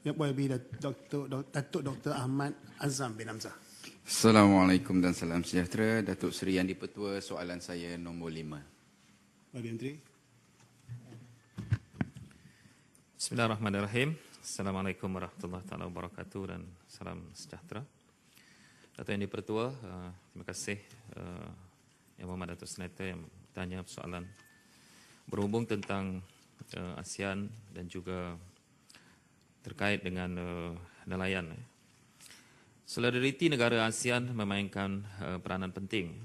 Yang YB Datuk Dr. Ahmad Azam bin Hamzah. Assalamualaikum dan salam sejahtera. Datuk Seri Yang di-Pertua, soalan saya nombor 5. YB Menteri. Bismillahirrahmanirrahim. Assalamualaikum warahmatullahi wabarakatuh dan salam sejahtera. Datuk Yang di-Pertua, terima kasih Yang Berhormat Datuk Senator yang bertanya soalan berhubung tentang ASEAN dan juga terkait dengan nelayan. Solidariti negara ASEAN memainkan peranan penting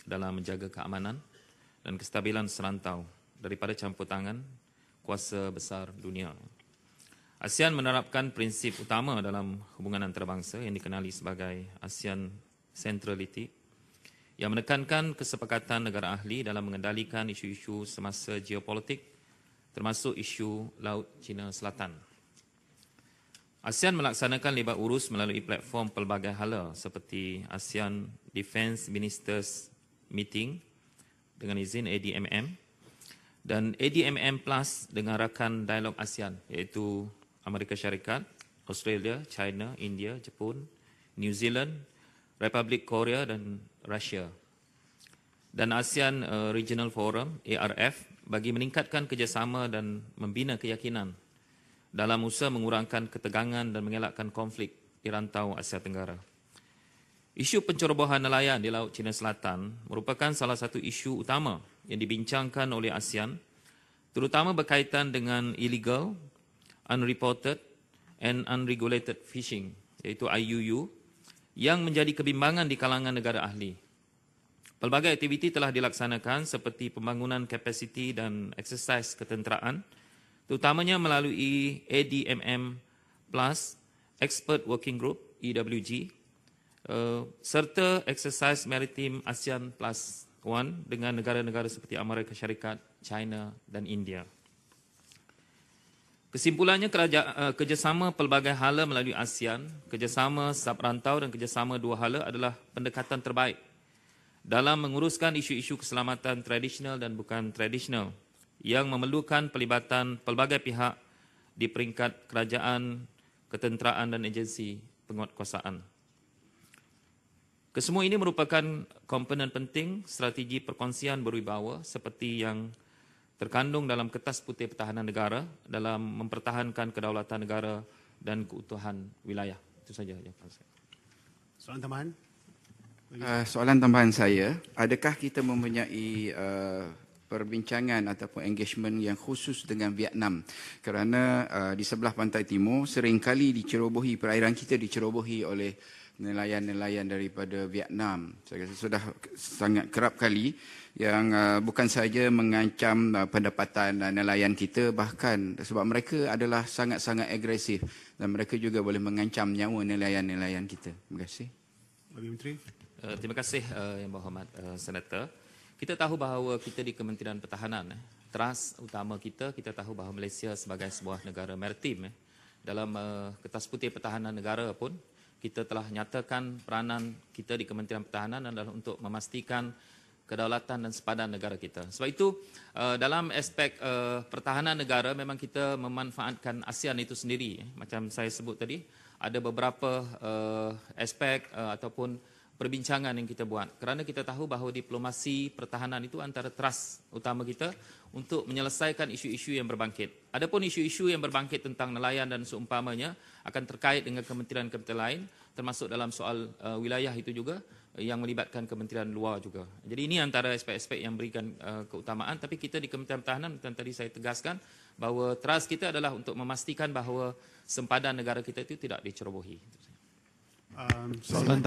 dalam menjaga keamanan dan kestabilan serantau daripada campur tangan kuasa besar dunia. ASEAN menerapkan prinsip utama dalam hubungan antarabangsa yang dikenali sebagai ASEAN Centrality yang menekankan kesepakatan negara ahli dalam mengendalikan isu-isu semasa geopolitik termasuk isu Laut Cina Selatan. ASEAN melaksanakan libat urus melalui platform pelbagai hala seperti ASEAN Defence Ministers Meeting dengan izin ADMM dan ADMM Plus dengan rakan dialog ASEAN iaitu Amerika Syarikat, Australia, China, India, Jepun, New Zealand, Republik Korea dan Rusia. Dan ASEAN Regional Forum ARF bagi meningkatkan kerjasama dan membina keyakinan dalam usaha mengurangkan ketegangan dan mengelakkan konflik di rantau Asia Tenggara. Isu pencerobohan nelayan di Laut Cina Selatan merupakan salah satu isu utama yang dibincangkan oleh ASEAN, terutama berkaitan dengan illegal, unreported and unregulated fishing, iaitu IUU, yang menjadi kebimbangan di kalangan negara ahli. Pelbagai aktiviti telah dilaksanakan seperti pembangunan kapasiti dan eksersis ketenteraan, terutamanya melalui ADMM Plus, Expert Working Group, EWG, serta eksersis maritim ASEAN Plus 1 dengan negara-negara seperti Amerika Syarikat, China dan India. Kesimpulannya, kerjasama pelbagai hala melalui ASEAN, kerjasama sub-rantau dan kerjasama dua hala adalah pendekatan terbaik dalam menguruskan isu-isu keselamatan tradisional dan bukan tradisional yang memerlukan pelibatan pelbagai pihak di peringkat kerajaan, ketenteraan dan agensi penguatkuasaan. Kesemua ini merupakan komponen penting strategi perkongsian berwibawa seperti yang terkandung dalam Kertas Putih Pertahanan Negara dalam mempertahankan kedaulatan negara dan keutuhan wilayah. Itu saja jawapan saya. Soalan tambahan? Soalan tambahan saya, adakah kita mempunyai perbincangan ataupun engagement yang khusus dengan Vietnam? Kerana di sebelah pantai timur seringkali dicerobohi, perairan kita dicerobohi oleh nelayan-nelayan daripada Vietnam. Saya rasa sudah sangat kerap kali yang bukan saja mengancam pendapatan nelayan kita, bahkan sebab mereka adalah sangat-sangat agresif dan mereka juga boleh mengancam nyawa nelayan-nelayan kita. Terima kasih. Menteri. Terima kasih Yang Berhormat Senator. Kita tahu bahawa kita di Kementerian Pertahanan, trust utama kita tahu bahawa Malaysia sebagai sebuah negara maritim. Dalam Kertas Putih Pertahanan Negara pun, kita telah nyatakan peranan kita di Kementerian Pertahanan adalah untuk memastikan kedaulatan dan sepadan negara kita. Sebab itu, dalam aspek pertahanan negara, memang kita memanfaatkan ASEAN itu sendiri. Macam saya sebut tadi, ada beberapa aspek ataupun perbincangan yang kita buat. Kerana kita tahu bahawa diplomasi pertahanan itu antara trust utama kita untuk menyelesaikan isu-isu yang berbangkit. Adapun isu-isu yang berbangkit tentang nelayan dan seumpamanya akan terkait dengan kementerian-kementerian lain, termasuk dalam soal wilayah itu juga yang melibatkan kementerian luar juga. Jadi ini antara aspek-aspek yang berikan keutamaan. Tapi kita di Kementerian Pertahanan, dan tadi saya tegaskan bahawa trust kita adalah untuk memastikan bahawa sempadan negara kita itu tidak dicerobohi. Soalan